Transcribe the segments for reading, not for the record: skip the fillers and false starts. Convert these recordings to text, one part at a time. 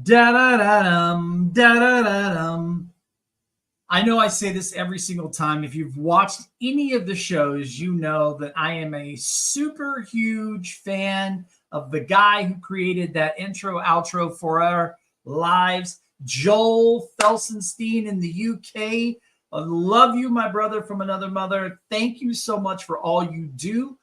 Da-da-da-dum, da-da-da-dum. I know I say this every single time. If you've watched any of the shows, you know that I am a super huge fan of the guy who created that intro outro for our lives, Joel Felsenstein in the UK. I love you, my brother from another mother. Thank you so much for all you do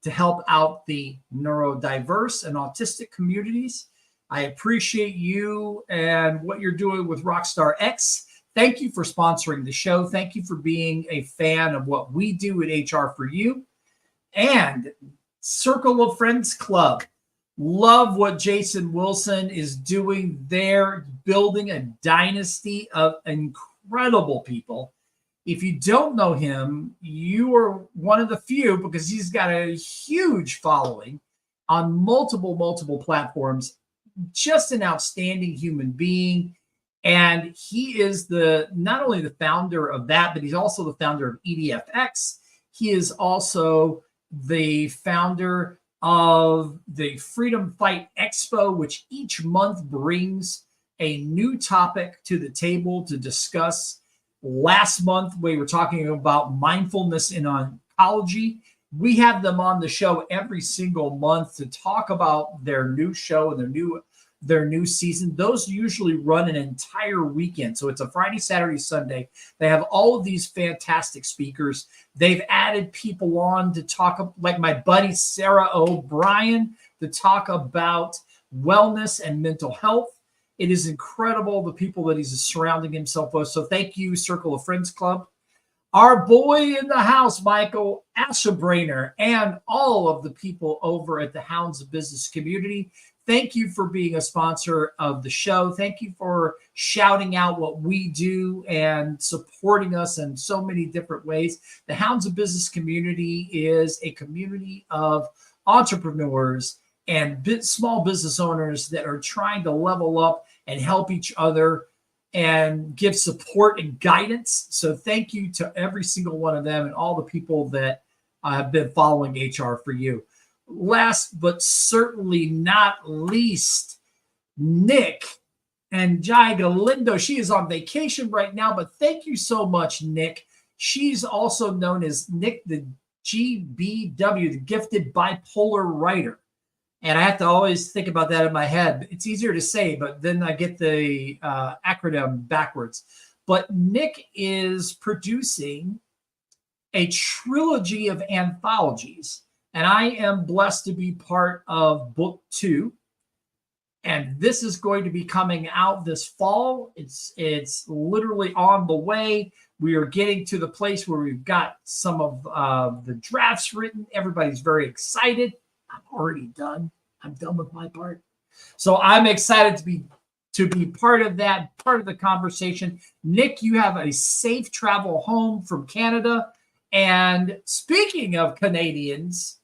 to help out the neurodiverse and autistic communities. I appreciate you and what you're doing with Rockstar X. Thank you for sponsoring the show. Thank you for being a fan of what we do at HR for You. And Circle of Friends Club. Love what Jason Wilson is doing there, building a dynasty of incredible people. If you don't know him, you are one of the few because he's got a huge following on multiple platforms. Just an outstanding human being. And he is not only the founder of that, but he's also the founder of EDFX. He is also the founder of the Freedom Fight Expo, which each month brings a new topic to the table to discuss. Last month, we were talking about mindfulness in oncology. We have them on the show every single month to talk about their new show and their new season. Those usually run an entire weekend. So it's a Friday, Saturday, Sunday. They have all of these fantastic speakers. They've added people on to talk, like my buddy Sarah O'Brien, to talk about wellness and mental health. It is incredible the people that he's surrounding himself with. So thank you, Circle of Friends Club. Our boy in the house, Michael Ashebrainer, and all of the people over at the Hounds of Business community. Thank you for being a sponsor of the show. Thank you for shouting out what we do and supporting us in so many different ways. The Hounds of Business community is a community of entrepreneurs and small business owners that are trying to level up and help each other and give support and guidance. So thank you to every single one of them and all the people that have been following HR for You. Last but certainly not least, Nick and Jai Galindo. She is on vacation right now, but thank you so much, Nick. She's also known as Nick the GBW, the Gifted Bipolar Writer. And I have to always think about that in my head. It's easier to say, but then I get the acronym backwards. But Nick is producing a trilogy of anthologies. And I am blessed to be part of book 2. And this is going to be coming out this fall. It's literally on the way. We are getting to the place where we've got some of the drafts written. Everybody's very excited. I'm already done. I'm done with my part. So I'm excited to be part of that, part of the conversation. Nick, you have a safe travel home from Canada. And speaking of Canadians,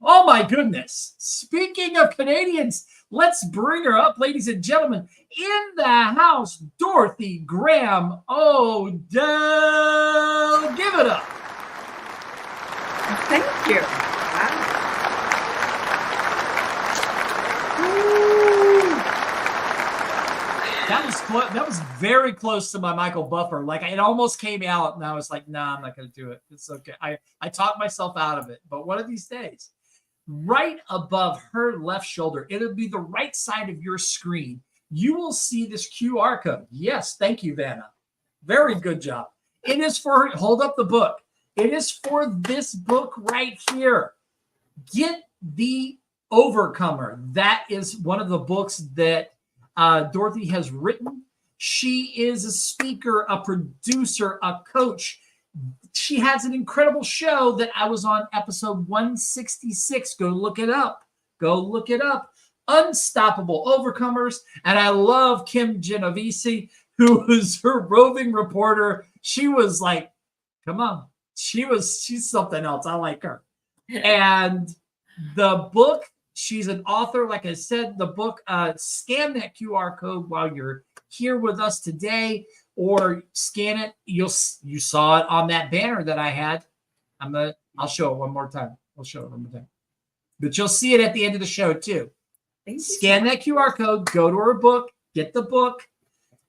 oh my goodness. Speaking of Canadians, let's bring her up, ladies and gentlemen. In the house, Dorothy Graham Odell. Give it up. Thank you. Wow. That was very close to my Michael Buffer. Like it almost came out, and I was like, "Nah, I'm not going to do it. It's okay." I talked myself out of it. But one of these days, right above her left shoulder, it'll be the right side of your screen. You will see this QR code. Yes, thank you, Vanna. Very good job. It is for, hold up the book. It is for this book right here. Get the Overcomer. That is one of the books that Dorothy has written. She is a speaker, a producer, a coach. She has an incredible show that I was on episode 166. Go look it up. Go look it up. Unstoppable Overcomers. And I love Kim Genovese, who was her roving reporter. She was like, come on. She's something else. I like her. And the book, she's an author. Like I said, the book, scan that QR code while you're here with us today, or scan it. You saw it on that banner that I had. I'll show it one more time. But you'll see it at the end of the show too. Scan that QR code, go to her book, get the book.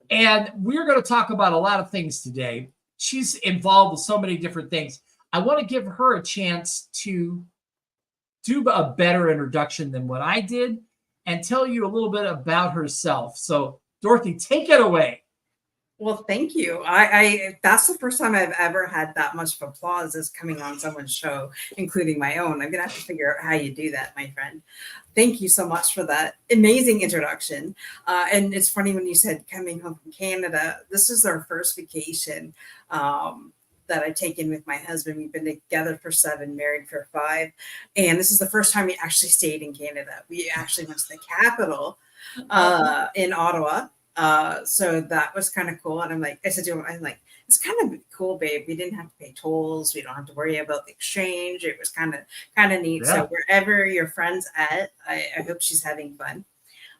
And we're going to talk about a lot of things today. She's involved with so many different things. I want to give her a chance to do a better introduction than what I did and tell you a little bit about herself. So, Dorothy, take it away. Well, thank you. I that's the first time I've ever had that much of applause as coming on someone's show, including my own. I'm gonna have to figure out how you do that, my friend. Thank you so much for that amazing introduction. And it's funny when you said coming home from Canada. This is our first vacation that I've taken with my husband. We've been together for 7, married for 5, and this is the first time we actually stayed in Canada. We actually went to the capital in Ottawa. So that was kind of cool. And I said to him, I'm like, it's kind of cool, babe. We didn't have to pay tolls. We don't have to worry about the exchange. It was kind of neat. Yeah. So wherever your friend's at, I hope she's having fun.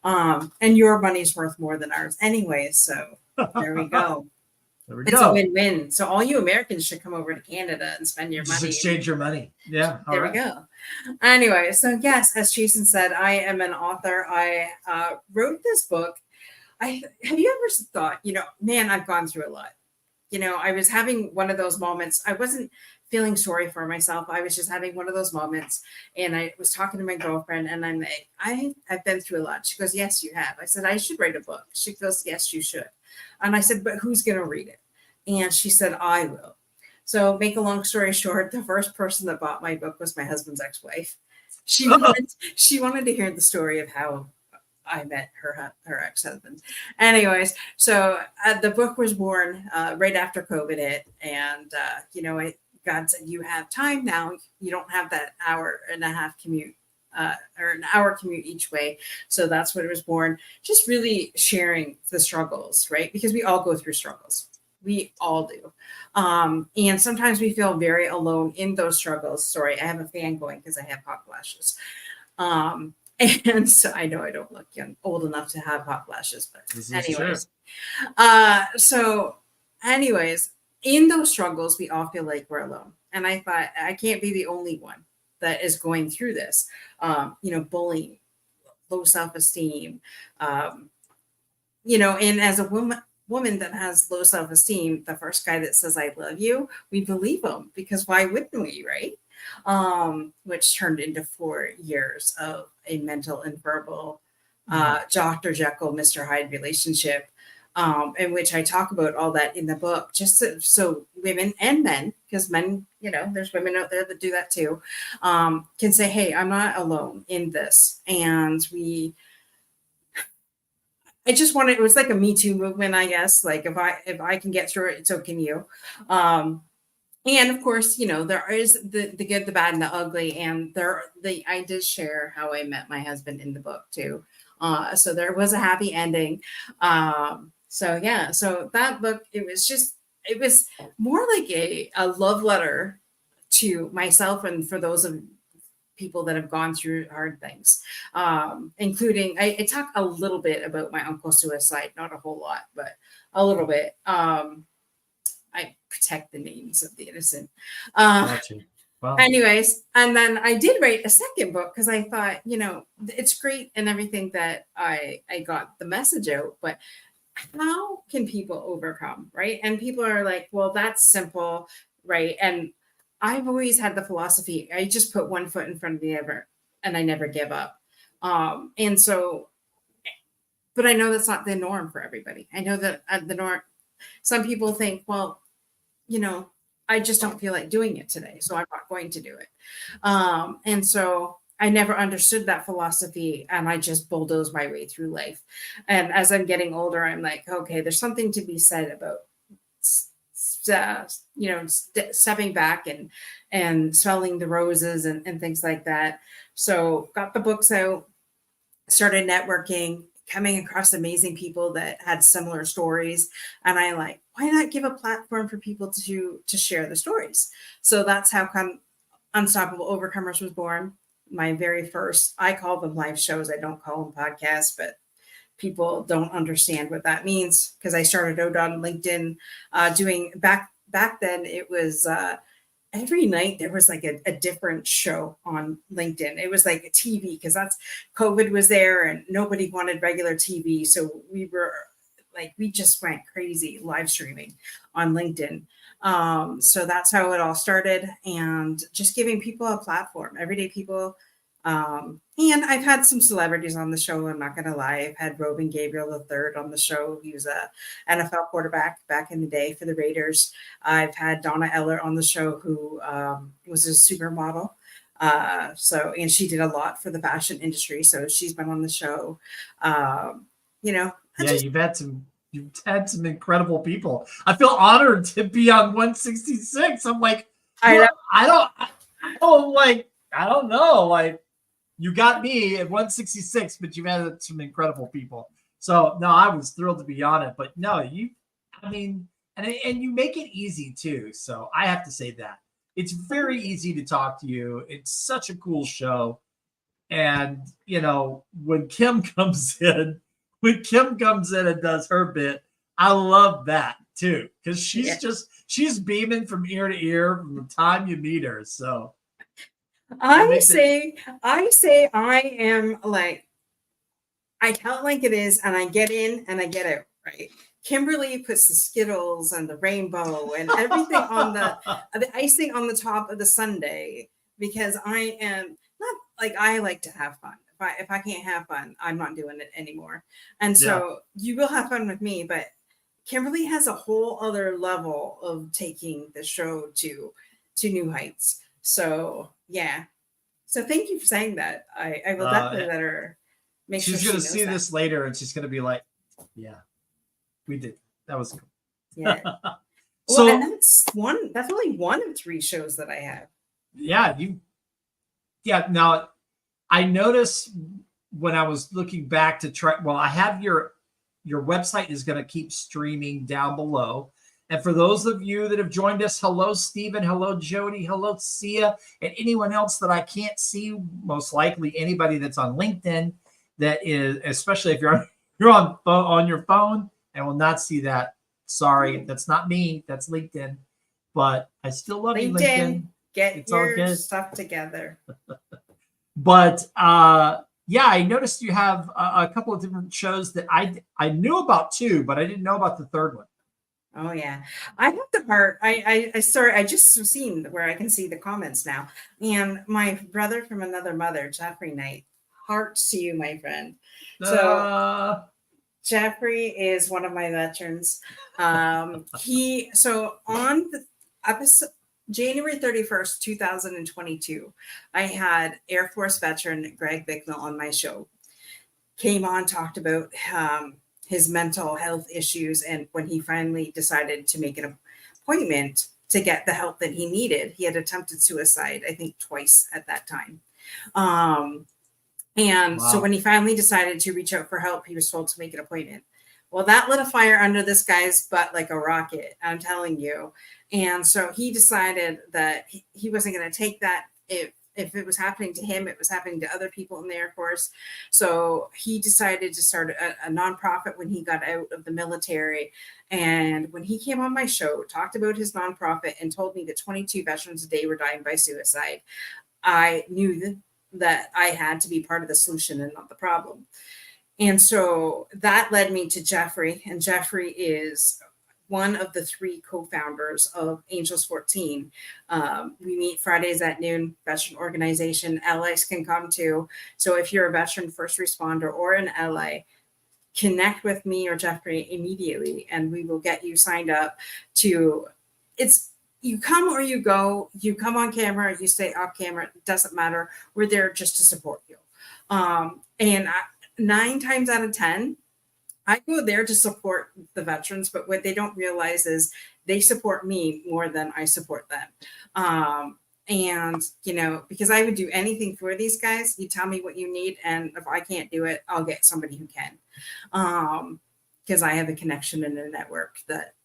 And your money's worth more than ours anyway. So there we go. It's a win-win. So all you Americans should come over to Canada and spend your money. Just exchange your money. Yeah. There we go. Anyway, so yes, as Jason said, I am an author. I wrote this book. Have you ever thought, man, I've gone through a lot. I was having one of those moments. I wasn't feeling sorry for myself. I was just having one of those moments. And I was talking to my girlfriend and I'm like, I've been through a lot. She goes, yes, you have. I said, I should write a book. She goes, yes, you should. And I said, but who's going to read it? And she said, I will. So make a long story short, the first person that bought my book was my husband's ex-wife. She wanted to hear the story of how I met her ex-husband. Anyways, so the book was born right after COVID hit. And, God said, you have time now. You don't have that hour and a half commute or an hour commute each way. So that's when it was born. Just really sharing the struggles, right? Because we all go through struggles. We all do. And sometimes we feel very alone in those struggles. Sorry, I have a fan going because I have hot flashes. And so I know I don't look old enough to have hot flashes, but anyways. Anyways, in those struggles, we all feel like we're alone. And I thought I can't be the only one that is going through this, bullying, low self-esteem, and as a woman that has low self-esteem, the first guy that says, I love you, we believe him because why wouldn't we, right? Which turned into 4 years of a mental and verbal Dr. Jekyll, Mr. Hyde relationship, in which I talk about all that in the book, just so women and men, because men, there's women out there that do that too, can say, hey, I'm not alone in this. And I just wanted, it was like a Me Too movement, I guess. Like if I can get through it, so can you. And of course, there is the good, the bad, and the ugly. And I did share how I met my husband in the book too. So there was a happy ending. So that book, it was more like a love letter to myself and for those of people that have gone through hard things, including I talk a little bit about my uncle's suicide, not a whole lot, but a little bit. I protect the names of the innocent. Wow. Anyways, and then I did write a second book because I thought, it's great and everything that I got the message out, but how can people overcome, right? And people are like, well, that's simple, right? And I've always had the philosophy, I just put one foot in front of the other and I never give up. And so, but I know that's not the norm for everybody. I know that the norm, some people think, well, I just don't feel like doing it today, so I'm not going to do it. And so I never understood that philosophy, and I just bulldoze my way through life. And as I'm getting older, I'm like, okay, there's something to be said about stepping back and smelling the roses and things like that. So got the books out, started networking, coming across amazing people that had similar stories. And I like, why not give a platform for people to share the stories? So that's how Unstoppable Overcomers was born. My very first, I call them live shows. I don't call them podcasts, but people don't understand what that means because I started out on LinkedIn doing back then. It was every night there was like a different show on LinkedIn. It was like a TV because that's COVID was there and nobody wanted regular TV. So we just went crazy live streaming on LinkedIn. So that's how it all started, and just giving people a platform, everyday people. And I've had some celebrities on the show. I'm not going to lie. I've had Roving Gabriel III on the show. He was a NFL quarterback back in the day for the Raiders. I've had Donna Eller on the show, who was a supermodel. And she did a lot for the fashion industry. So she's been on the show. Yeah, you've had some incredible people. I feel honored to be on 166. I'm like, I don't know. Like, you got me at 166, but you've had some incredible people. So no, I was thrilled to be on it. But no, and you make it easy too. So I have to say that it's very easy to talk to you. It's such a cool show. And when Kim comes in and does her bit, I love that too, because she's beaming from ear to ear from the time you meet her. So I say I am like, I tell it like it is, and I get in and I get out, right? Kimberly puts the Skittles and the rainbow and everything on the icing on the top of the sundae, because I am not like, I like to have fun. If I can't have fun, I'm not doing it anymore. And so you will have fun with me, but Kimberly has a whole other level of taking the show to new heights. So yeah. So thank you for saying that. I will definitely let her make sure she's going to see this later, and she's going to be like, yeah, we did. That was cool. Yeah. So, and that's only one of 3 shows that I have. Yeah. Now I noticed when I was looking back to try, I have your website is going to keep streaming down below. And for those of you that have joined us, hello, Stephen, hello, Jody, hello, Sia, and anyone else that I can't see, most likely anybody that's on LinkedIn, that is, especially if you're on your phone and will not see that. Sorry, that's not me. That's LinkedIn. But I still love you, LinkedIn. Get your stuff together. But I noticed you have a couple of different shows that I knew about too, but I didn't know about the third one. Oh yeah, I have the part. I just seen where I can see the comments now. And my brother from another mother, Jeffrey Knight, hearts to you, my friend. So Jeffrey is one of my veterans. On the episode January 31st, 2022, I had Air Force veteran Greg Bicknell on my show. Came on, talked about his mental health issues, and when he finally decided to make an appointment to get the help that he needed, he had attempted suicide, I think twice at that time. So when he finally decided to reach out for help, he was told to make an appointment. Well, that lit a fire under this guy's butt like a rocket, I'm telling you. And so he decided that he wasn't going to take that. If it was happening to him, it was happening to other people in the Air Force. So he decided to start a nonprofit when he got out of the military. And when he came on my show, talked about his nonprofit and told me that 22 veterans a day were dying by suicide, I knew that I had to be part of the solution and not the problem. And so that led me to Jeffrey. And Jeffrey is one of the 3 co-founders of Angels 14. We meet Fridays at noon, veteran organization. Allies can come too. So if you're a veteran first responder or an ally, connect with me or Jeffrey immediately, and we will get you signed up to, you come or you go, you come on camera, you stay off camera, it doesn't matter. We're there just to support you. 9 times out of 10, I go there to support the veterans, but what they don't realize is they support me more than I support them. Because I would do anything for these guys. You tell me what you need, and if I can't do it, I'll get somebody who can. Because I have a connection in a network that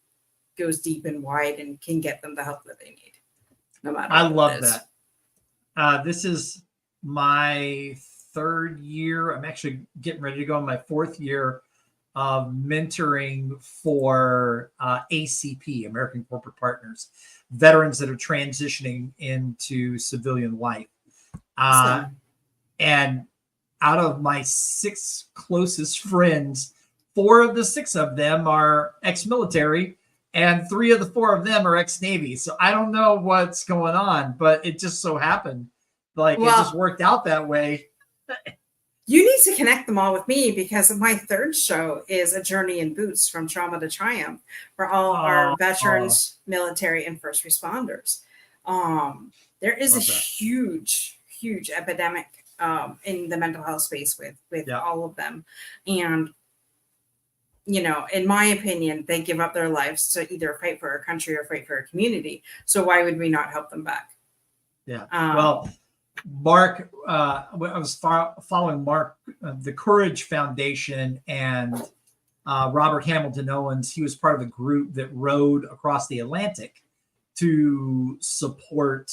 goes deep and wide and can get them the help that they need. No matter. I love that. This is my 3rd year. I'm actually getting ready to go in my 4th year of mentoring for ACP, American Corporate Partners, veterans that are transitioning into civilian life. And out of my 6 closest friends, 4 of the 6 of them are ex-military, and 3 of the 4 of them are ex-Navy. So I don't know what's going on, but it just so happened, like, it just worked out that way. You need to connect them all with me, because my 3rd show is A Journey in Boots from Trauma to Triumph for all our veterans, military, and first responders. There is a huge epidemic in the mental health space with all of them. And, you know, in my opinion, they give up their lives to either fight for our country or fight for our community. So why would we not help them back? Yeah. Well, Mark, I was following Mark, the Courage Foundation, and Robert Hamilton Owens. He was part of the group that rowed across the Atlantic to support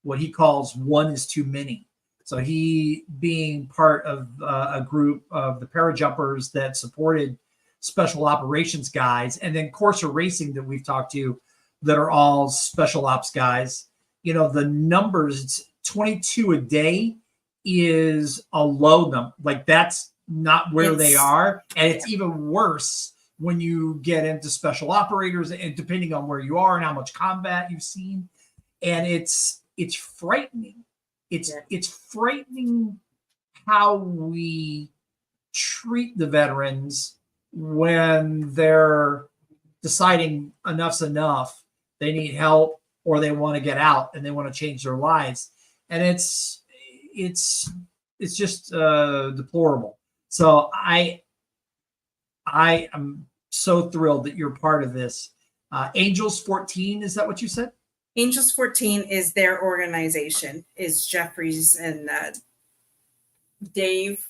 what he calls "one is too many." So he, being part of a group of the parajumpers that supported special operations guys, and then Corsair Racing that we've talked to, that are all special ops guys. You know, the numbers, 22 a day is a low number. Like, that's not where they are. And it's even worse when you get into special operators, and depending on where you are and how much combat you've seen. And it's frightening. It's frightening how we treat the veterans when they're deciding enough's enough, they need help, or they want to get out and they want to change their lives. And it's just deplorable. So I am so thrilled that you're part of this. Angels 14, is that what you said? Angels 14 is their organization, is Jeffries and Dave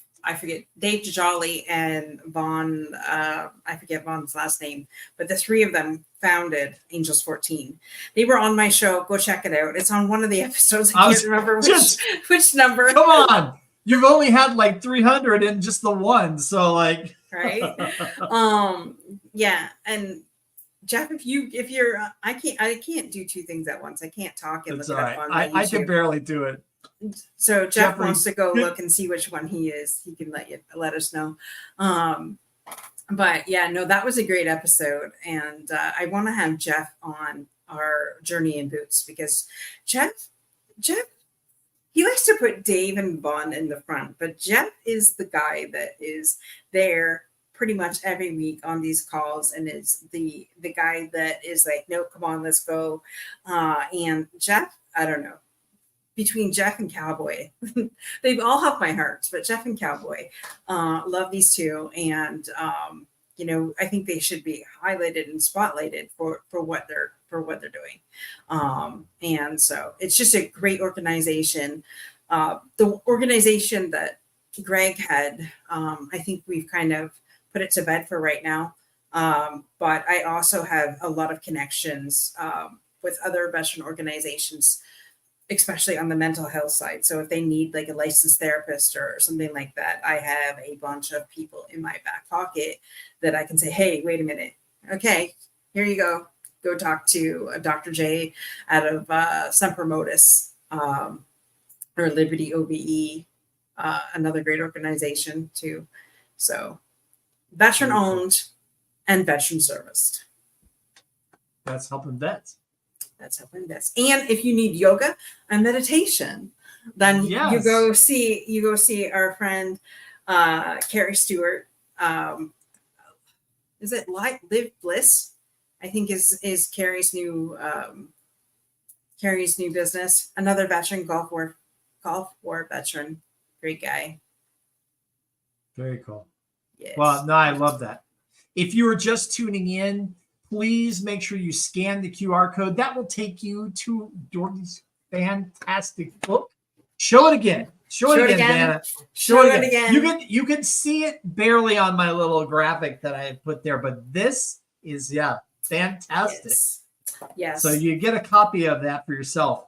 Jolly and Vaughn, I forget Vaughn's last name, but the 3 of them founded Angels 14. They were on my show. Go check it out. It's on one of the episodes. I can't remember which number. Come on. You've only had like 300 in just the one. So, like, right. Yeah. And Jeff, if you're, I can't do 2 things at once. I can't talk and look it up on YouTube. I can barely do it. So Jeff wants to go look and see which one he is. He can let us know. But yeah, no, that was a great episode. And I want to have Jeff on our Journey in Boots, because Jeff, he likes to put Dave and Vaughn in the front, but Jeff is the guy that is there pretty much every week on these calls, and is the guy that is like, no, come on, let's go. And Jeff, I don't know, between Jeff and Cowboy, they all have my heart, but Jeff and Cowboy, love these 2. And, you know, I think they should be highlighted and spotlighted for what they're doing. And so it's just a great organization. The organization that Greg had, I think we've kind of put it to bed for right now. But I also have a lot of connections with other veteran organizations, especially on the mental health side. So if they need like a licensed therapist or something like that, I have a bunch of people in my back pocket that I can say, hey, wait a minute. Okay, here you go. Go talk to Dr. J out of Semper Modus, or Liberty OBE, another great organization too. So veteran owned and veteran serviced. That's helping vets. That's helping vets. And if you need yoga and meditation, then you go see our friend Carrie Stewart. Is it Live Bliss? I think is Carrie's new business. Another veteran, Gulf War veteran, great guy. Very cool. Yes. Well, no, I love that. If you are just tuning in, please make sure you scan the QR code. That will take you to Dorothy's fantastic book. Show it again. Show it again, Dana. Show it again. You can see it barely on my little graphic that I put there, but this is fantastic. Yes. So you get a copy of that for yourself.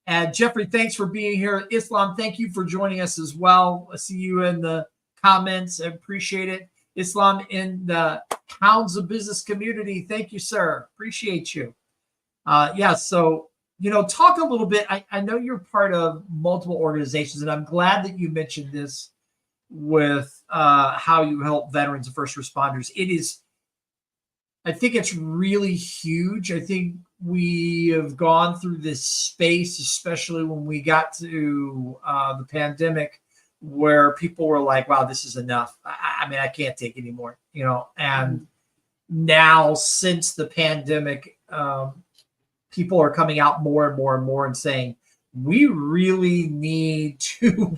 And Jeffrey, thanks for being here. Islam, thank you for joining us as well. I see you in the comments. I appreciate it. Islam in the Hounds of Business community. Thank you, sir. Appreciate you. Yeah, so, talk a little bit. I know you're part of multiple organizations, and I'm glad that you mentioned this with how you help veterans and first responders. I think it's really huge. I think we have gone through this space, especially when we got to the pandemic, where people were like, wow, this is enough. I mean, I can't take anymore, and now since the pandemic, people are coming out more and more and more and saying, we really need to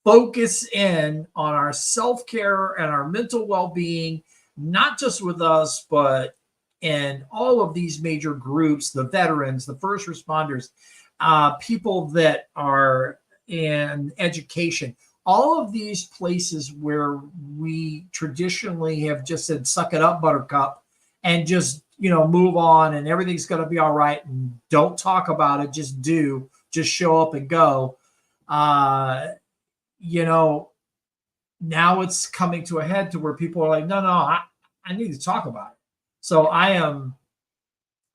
focus in on our self-care and our mental well-being, not just with us, but in all of these major groups, the veterans, the first responders, people that are in education, all of these places where we traditionally have just said, suck it up, buttercup, and just, move on and everything's going to be all right. And don't talk about it. Just show up and go. Now it's coming to a head to where people are like, no, I need to talk about it. So I am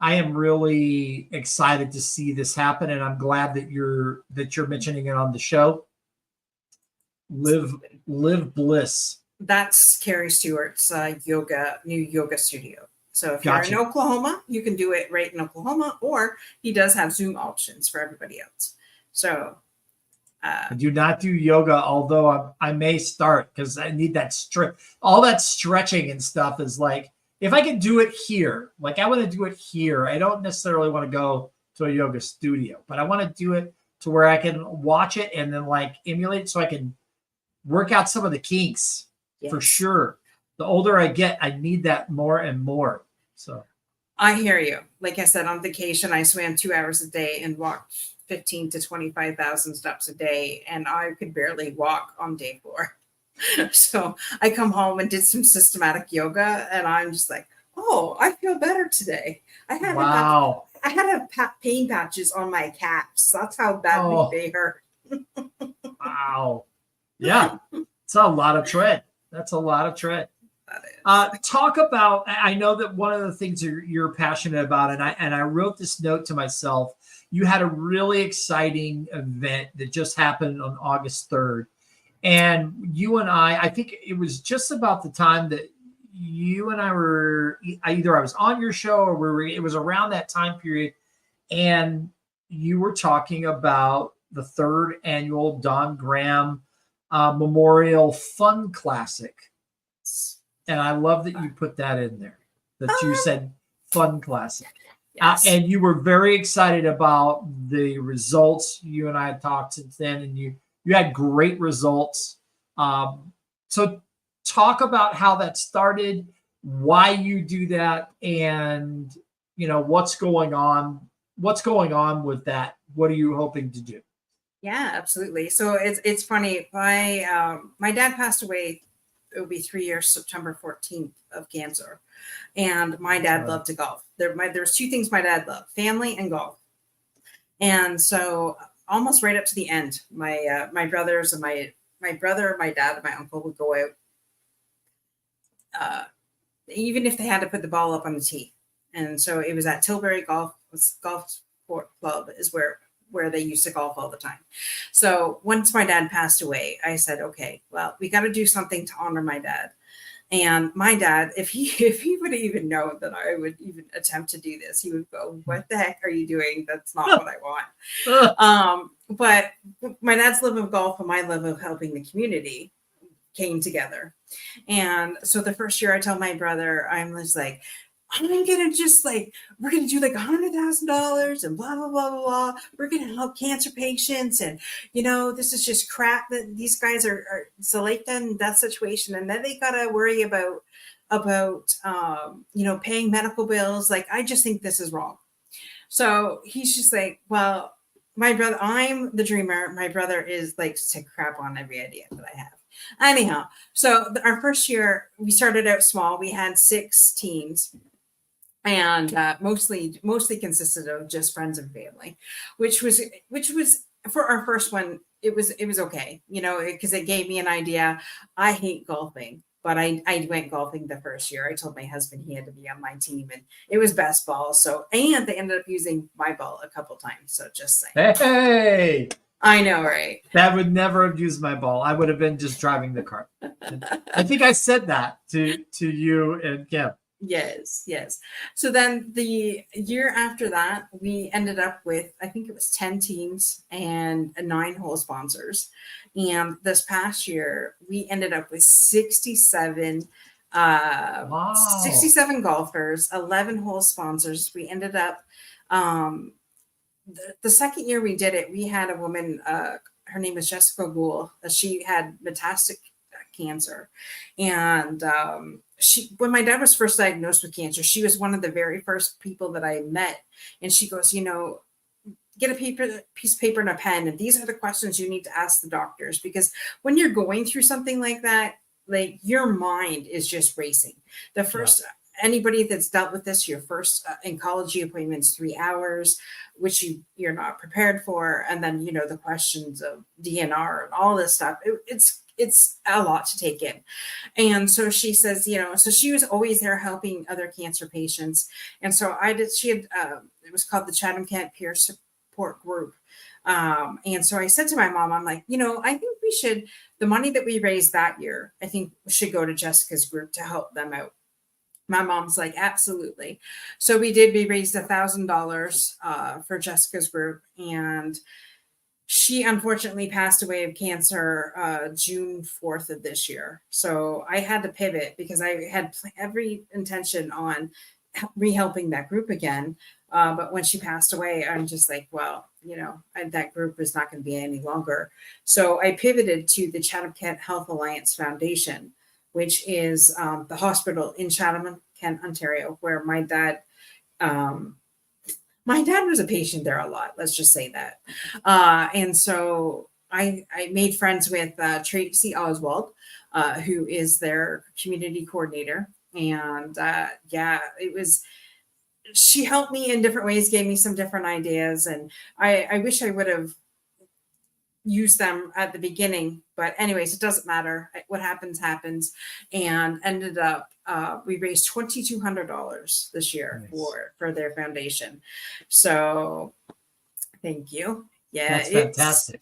really excited to see this happen. And I'm glad that you're mentioning it on the show. Live bliss. That's Carrie Stewart's new yoga studio. So if Gotcha. you're in Oklahoma, you can do it right in Oklahoma, or he does have Zoom options for everybody else. So I do not do yoga, although I may start because I need that all that stretching and stuff is like, if I can do it here, like I want to do it here. I don't necessarily want to go to a yoga studio, but I want to do it to where I can watch it and then like emulate it so I can work out some of the kinks. Yes. For sure. The older I get, I need that more and more. So I hear you. Like I said, on vacation, I swam 2 hours a day and walked 15 to 25,000 steps a day, and I could barely walk on day 4. So I come home and did some systematic yoga, and I'm just like, oh, I feel better today. I had to have pain patches on my calves. That's how badly they hurt. Wow. Yeah. It's a lot of tread. That's a lot of tread. Talk about, I know that one of the things you're passionate about, and I wrote this note to myself. You had a really exciting event that just happened on August 3rd. And you and I think it was just about the time that you and I were, either I was on your show or it was around that time period. And you were talking about the 3rd annual Don Graham Memorial Fun Classic. And I love that you put that in there, that you said Fun Classic. Yes. And you were very excited about the results. You and I had talked since then, and you had great results. So talk about how that started, why you do that, and what's going on with that. What are you hoping to do? Yeah, absolutely. So it's funny. My dad passed away. It'll be 3 years, September 14th, of cancer. And my dad loved to golf. There's 2 things my dad loved: family and golf. And so almost right up to the end, my brothers and my brother, my dad, and my uncle would go out, even if they had to put the ball up on the tee. And so it was at Tilbury Golf Club is where they used to golf all the time. So once my dad passed away, I said, okay, well, we got to do something to honor my dad. And my dad, if he would even know that I would even attempt to do this, he would go, what the heck are you doing? That's not what I want. But my dad's love of golf and my love of helping the community came together. And so the first year I tell my brother, I'm just like, I'm going to just we're going to do $100,000 and blah, blah, blah, blah, blah. We're going to help cancer patients. And, this is just crap that these guys are so like then that situation. And then they got to worry about paying medical bills. Like, I just think this is wrong. So he's just like, well, my brother, I'm the dreamer. My brother is likes to crap on every idea that I have. Anyhow, so our first year, we started out small. We had 6 teams. And mostly consisted of just friends and family, which was for our first one. It was okay, because it gave me an idea. I hate golfing, but I went golfing the first year. I told my husband he had to be on my team, and it was best ball. So, and they ended up using my ball a couple times. So just saying. Hey, I know, right? that would never have used my ball. I would have been just driving the cart. I think I said that to you and Kim. Yes. So then the year after that, we ended up with, I think it was 10 teams and 9 hole sponsors. And this past year, we ended up with 67 67 golfers, 11 hole sponsors. We ended up the second year we did it, we had a woman, her name is Jessica Gould. She had metastatic cancer. And when my dad was first diagnosed with cancer, she was one of the very first people that I met. And she goes, get a piece of paper and a pen. And these are the questions you need to ask the doctors, because when you're going through something like that, like your mind is just racing. The first, anybody that's dealt with this, your first oncology appointment's 3 hours, which you're not prepared for. And then, the questions of DNR and all this stuff, it's a lot to take in. And so she says, so she was always there helping other cancer patients. And so it was called the Chatham-Kent Peer Support Group. And so I said to my mom, I'm like, I think we should, the money that we raised that year, I think should go to Jessica's group to help them out. My mom's like, absolutely. So we raised $1,000 for Jessica's group. And she unfortunately passed away of cancer June 4th of this year. So I had to pivot because I had every intention on re-helping that group again. But when she passed away, I'm just like, well, that group is not going to be any longer. So I pivoted to the Chatham-Kent Health Alliance Foundation, which is the hospital in Chatham-Kent, Ontario, where my dad was a patient there a lot. Let's just say that. And so I made friends with Tracy Oswald, who is their community coordinator. And she helped me in different ways, gave me some different ideas. And I wish I would have used them at the beginning, but anyways, it doesn't matter. What happens. And ended up, we raised $2,200 this year for their foundation. So thank you. Yeah. That's fantastic.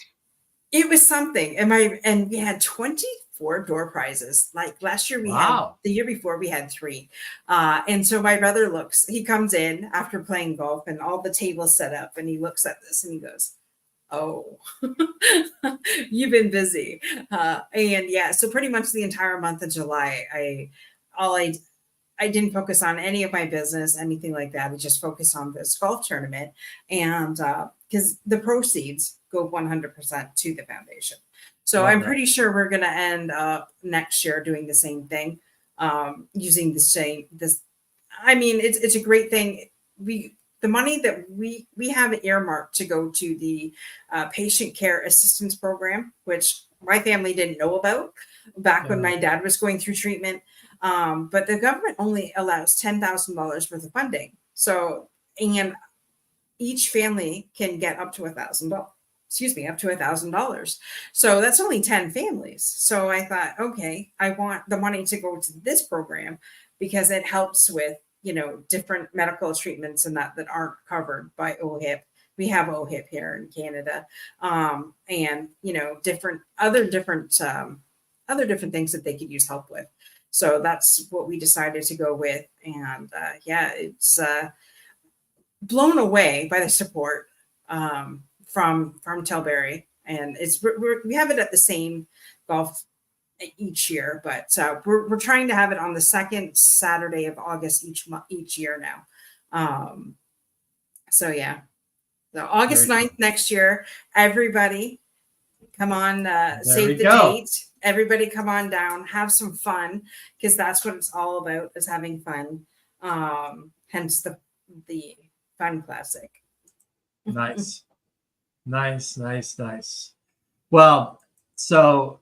It was something. And we had 24 door prizes. Like last year the year before we had 3. And so my brother he comes in after playing golf and all the tables set up, and he looks at this and he goes, oh, you've been busy. So pretty much the entire month of July, I didn't focus on any of my business, anything like that. I just focused on this golf tournament. And because the proceeds go 100% to the foundation. So I'm pretty sure we're going to end up next year doing the same thing, using it's a great thing. The money that we have earmarked to go to the patient care assistance program, which my family didn't know about back when my dad was going through treatment. But the government only allows $10,000 worth of funding. So, and each family can get up to $1,000. Up to $1,000. So that's only 10 families. So I thought, okay, I want the money to go to this program because it helps with different medical treatments and that aren't covered by OHIP. We have OHIP here in Canada, and different things that they could use help with. So that's what we decided to go with, and it's blown away by the support from Tilbury, and we have it at the same golf each year, but we're trying to have it on the second Saturday of August each year now. So August 9th next year, everybody come on, save the date. Everybody come on down, have some fun, because that's what it's all about, is having fun. Hence the Fun Classic. Nice. Well, so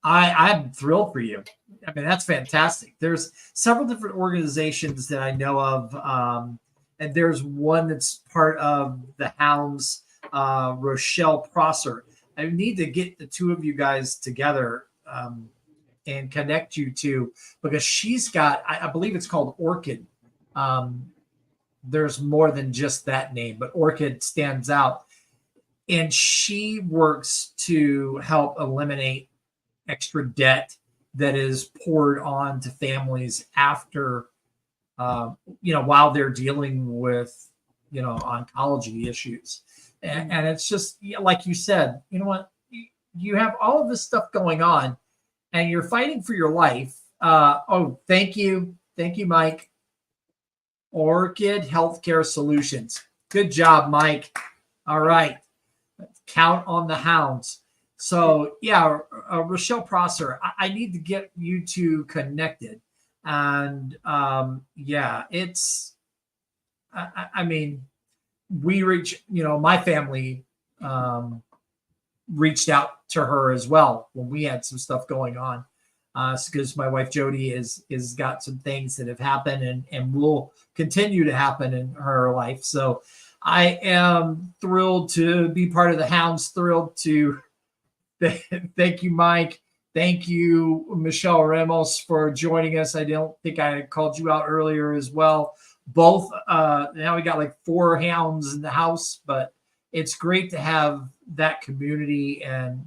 I'm thrilled for you. I mean, that's fantastic. There's several different organizations that I know of, and there's one that's part of the Hounds, Rochelle Prosser. I need to get the two of you guys together and connect you to, because she's got, I believe it's called Orchid. There's more than just that name, but Orchid stands out. And she works to help eliminate extra debt that is poured on to families after, while they're dealing with, oncology issues. And it's just like you said, you know what? You have all of this stuff going on and you're fighting for your life. Thank you. Thank you, Mike. Orchid Healthcare Solutions. Good job, Mike. All right. Count on the hounds. So yeah, Rochelle Prosser, I need to get you two connected. And it's, I mean, we reach, my family reached out to her as well when we had some stuff going on. Because my wife Jody is got some things that have happened and will continue to happen in her life. So I am thrilled to be part of the hounds, thrilled to thank you, Mike. Thank you, Michelle Ramos, for joining us. I don't think I called you out earlier as well. Both, now we got like 4 hounds in the house, but it's great to have that community. And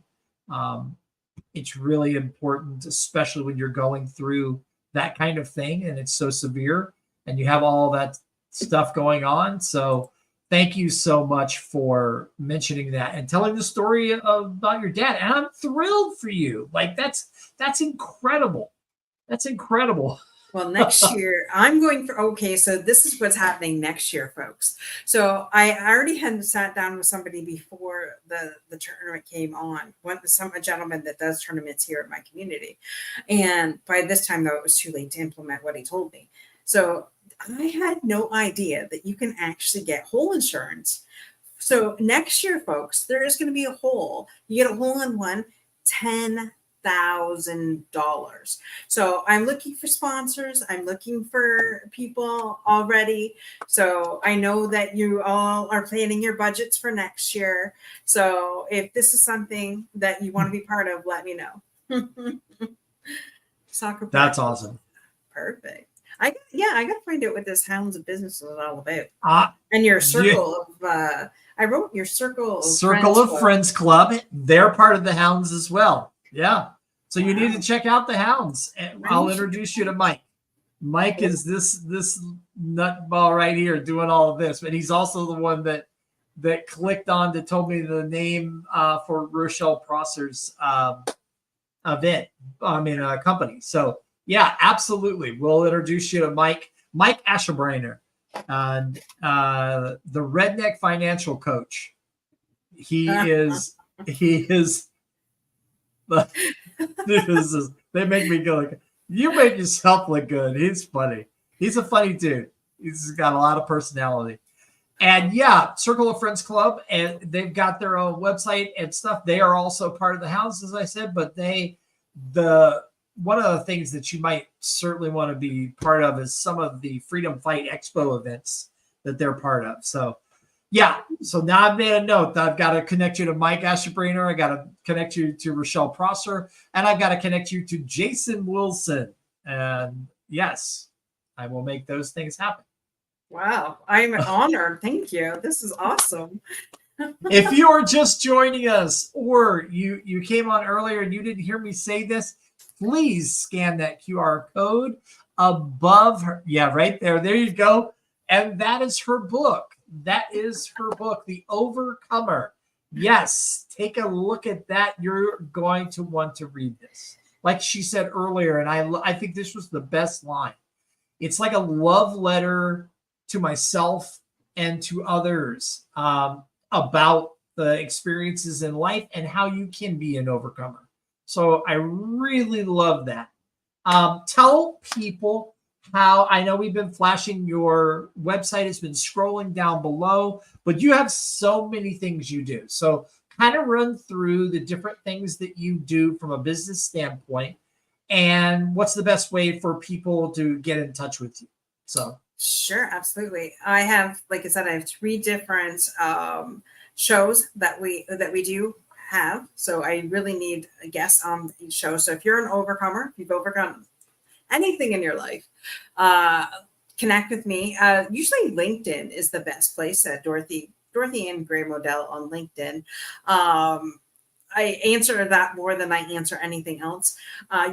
it's really important, especially when you're going through that kind of thing and it's so severe and you have all that stuff going on. So thank you so much for mentioning that and telling the story about your dad. And I'm thrilled for you. Like that's incredible. That's incredible. Well, next year I'm going for, okay, so this is what's happening next year, folks. So I already had sat down with somebody before the tournament came on, a gentleman that does tournaments here at my community. And by this time, though, it was too late to implement what he told me. So I had no idea that you can actually get whole insurance. So next year, folks, there is going to be a hole. You get a hole in one, $10,000. So I'm looking for sponsors. I'm looking for people already. So I know that you all are planning your budgets for next year. So if this is something that you want to be part of, let me know. Soccer. That's awesome. Perfect. I got to find out what this Hounds of Business is all about. And your circle of, I wrote your circle of Friends Club. They're part of the Hounds as well. Yeah. So you need to check out the Hounds. And I'll introduce you to Mike. Mike is this nutball right here doing all of this, but he's also the one that clicked on that told me the name for Rochelle Prosser's event. Company. So yeah, absolutely. We'll introduce you to Mike Ashebrainer, and the Redneck Financial Coach. He is. They make me go like, you make yourself look good. He's funny. He's a funny dude. He's got a lot of personality. And yeah, Circle of Friends Club, and they've got their own website and stuff. They are also part of the Hounds, as I said, but one of the things that you might certainly want to be part of is some of the Freedom Fight Expo events that they're part of. So yeah, so now I've made a note that I've got to connect you to Mike Ashebrainer. I got to connect you to Rochelle Prosser, and I've got to connect you to Jason Wilson. And yes, I will make those things happen. Wow, I'm honored. Thank you. This is awesome. If you are just joining us or you came on earlier and you didn't hear me say this, please scan that QR code above her. Yeah, right there. There you go. And that is her book. That is her book, The Overcomer. Yes, take a look at that. You're going to want to read this. Like she said earlier, and I think this was the best line. It's like a love letter to myself and to others about the experiences in life and how you can be an overcomer. So I really love that. Tell people how, I know we've been flashing your website, has been scrolling down below, but you have so many things you do. So kind of run through the different things that you do from a business standpoint and what's the best way for people to get in touch with you. So sure, absolutely. I have, like I said, I have 3 different shows that we do have. So I really need a guest on each show. So if you're an overcomer, if you've overcome anything in your life, connect with me. Usually LinkedIn is the best place at Dorothy and Gray Modell on LinkedIn. I answer that more than I answer anything else.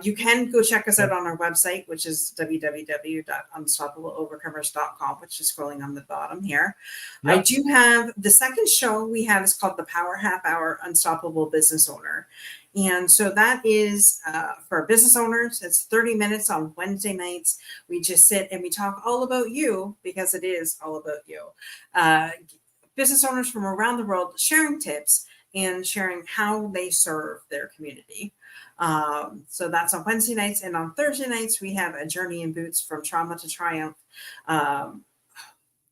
You can go check us out on our website, which is www.unstoppableovercomers.com, which is scrolling on the bottom here. Yep. I do have the second show we have is called the Power Half Hour Unstoppable Business Owner. And so that is for business owners. It's 30 minutes on Wednesday nights. We just sit and we talk all about you, because it is all about you. Business owners from around the world sharing tips and sharing how they serve their community. So that's on Wednesday nights. And on Thursday nights, we have A Journey in Boots from Trauma to Triumph.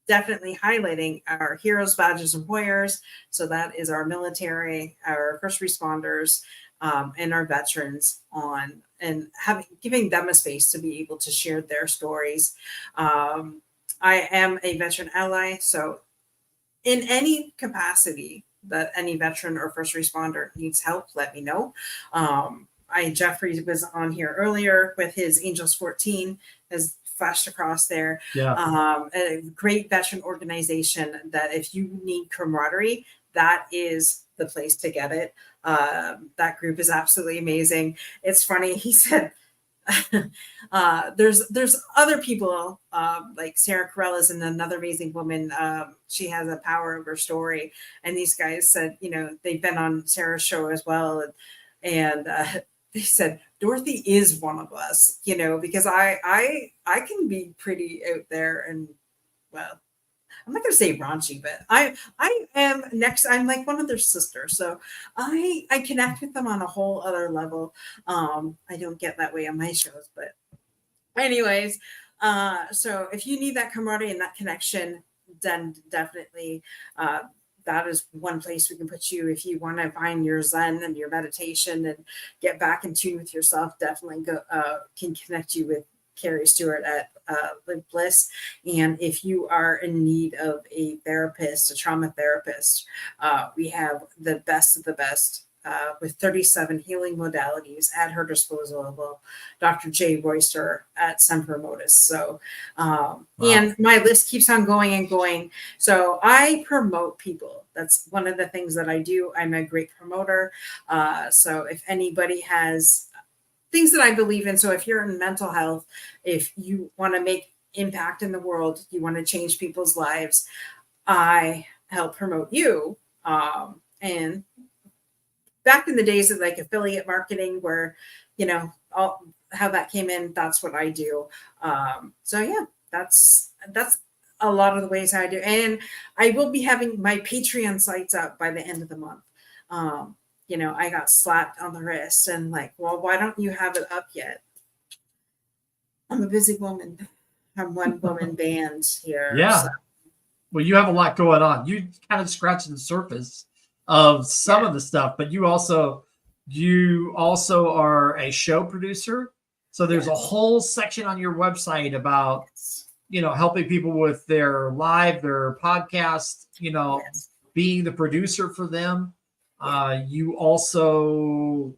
Definitely highlighting our heroes, badges, and warriors. So that is our military, our first responders, and our veterans giving them a space to be able to share their stories. I am a veteran ally. So in any capacity that any veteran or first responder needs help, let me know. Jeffrey was on here earlier with his Angels 14, has flashed across there. Yeah. A great veteran organization that if you need camaraderie, that is the place to get it. That group is absolutely amazing. It's funny. He said, there's other people like Sarah Carell is another amazing woman. She has a power of her story, and these guys said, they've been on Sarah's show as well, and they said Dorothy is one of us, because I can be pretty out there, and well, I'm not going to say raunchy, but I am next. I'm like one of their sisters. So I connect with them on a whole other level. I don't get that way on my shows, but anyways, so if you need that camaraderie and that connection, then definitely, that is one place we can put you. If you want to find your Zen and your meditation and get back in tune with yourself, definitely can connect you with Carrie Stewart at Live Bliss. And if you are in need of a therapist, a trauma therapist, we have the best of the best with 37 healing modalities at her disposal. Dr. Jay Royster at Semper Modus. So, wow. And my list keeps on going and going. So I promote people. That's one of the things that I do. I'm a great promoter. So if anybody has things that I believe in. So if you're in mental health, if you want to make impact in the world, you want to change people's lives, I help promote you. And back in the days of like affiliate marketing where, how that came in, that's what I do. So yeah, that's a lot of the ways I do. And I will be having my Patreon sites up by the end of the month. I got slapped on the wrist and like, well, why don't you have it up yet? I'm a busy woman. I'm one woman band here. Yeah. So. Well, you have a lot going on. You kind of scratching the surface of some of the stuff, but you also are a show producer. So there's a whole section on your website about, helping people with their podcast, being the producer for them. You also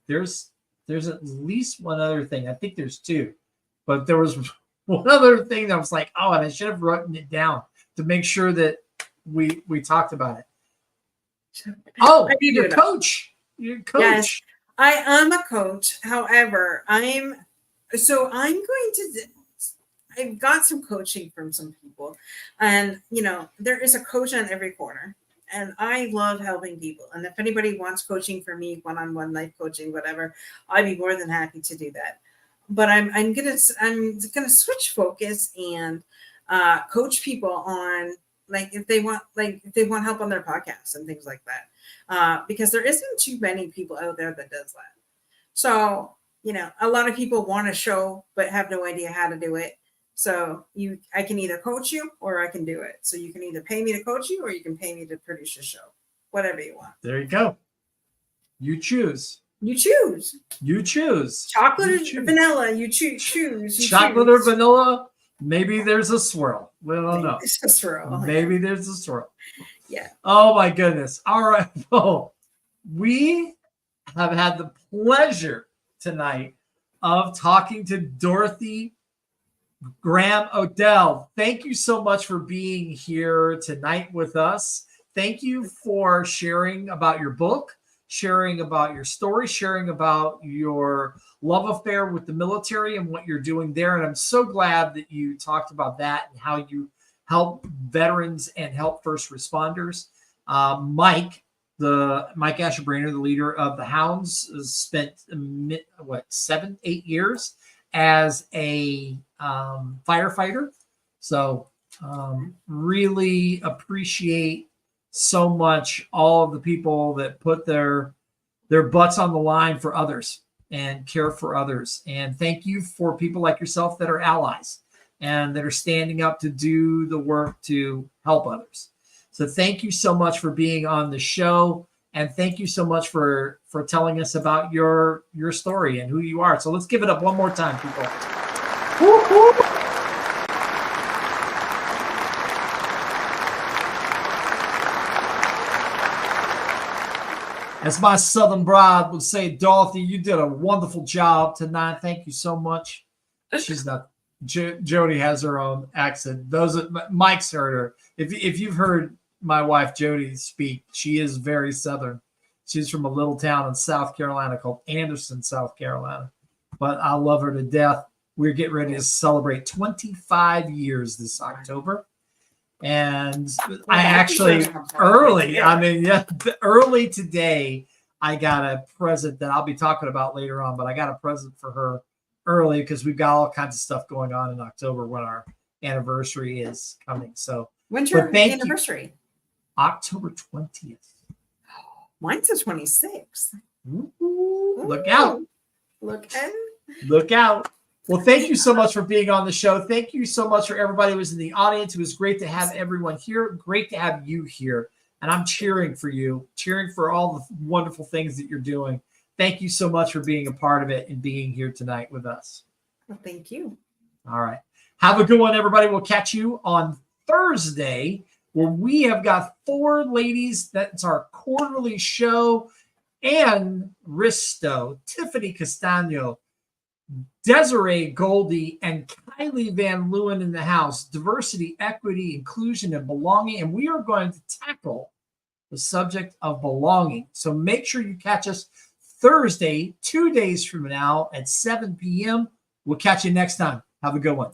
there's at least one other thing. I think there's two, but there was one other thing that was like, and I should have written it down to make sure that we talked about it. Oh, you're a coach. You're a coach. Yes, I am a coach. However, I've got some coaching from some people, and there is a coach on every corner. And I love helping people. And if anybody wants coaching from me, one-on-one life coaching, whatever, I'd be more than happy to do that. But I'm gonna switch focus and coach people on if they want help on their podcasts and things like that. Because there isn't too many people out there that does that. So, a lot of people want a show but have no idea how to do it. So I can either coach you or I can do it. So you can either pay me to coach you or you can pay me to produce your show, whatever you want. There you go. You choose. Chocolate or vanilla, you choose. Chocolate or vanilla. Maybe there's a swirl. We don't know. It's a swirl. Maybe there's a swirl. Yeah. Oh my goodness. All right. Well, we have had the pleasure tonight of talking to Dorothy Graham Odell. Thank you so much for being here tonight with us. Thank you for sharing about your book, sharing about your story, sharing about your love affair with the military and what you're doing there. And I'm so glad that you talked about that and how you help veterans and help first responders. Mike Ashebrainer, the leader of the Hounds, has spent 7-8 years as a firefighter. So really appreciate so much all of the people that put their butts on the line for others and care for others. And thank you for people like yourself that are allies and that are standing up to do the work to help others. So thank you so much for being on the show. And thank you so much for telling us about your story and who you are. So let's give it up one more time, people. Woo-hoo! As my Southern bride would say, Dorothy, you did a wonderful job tonight. Thank you so much. She's not. Jody has her own accent. Mike's heard her. If you've heard my wife Jody speak, she is very Southern. She's from a little town in South Carolina called Anderson, South Carolina. But I love her to death. We're getting ready to celebrate 25 years this October. And I actually early today, I got a present that I'll be talking about later on, but I got a present for her early because we've got all kinds of stuff going on in October when our anniversary is coming. So when's your anniversary? October 20th. Mine's the 26th. Look out. Look out. Well, thank you so much for being on the show. Thank you so much for everybody who was in the audience. It was great to have everyone here. Great to have you here. And I'm cheering for you, cheering for all the wonderful things that you're doing. Thank you so much for being a part of it and being here tonight with us. Well, thank you. All right. Have a good one, everybody. We'll catch you on Thursday, where we have got 4 ladies. That's our quarterly show. Ann Risto, Tiffany Castano, Desiree Goldie, and Kylie Van Leeuwen in the house. Diversity, equity, inclusion, and belonging. And we are going to tackle the subject of belonging. So make sure you catch us Thursday, 2 days from now at 7 p.m. We'll catch you next time. Have a good one.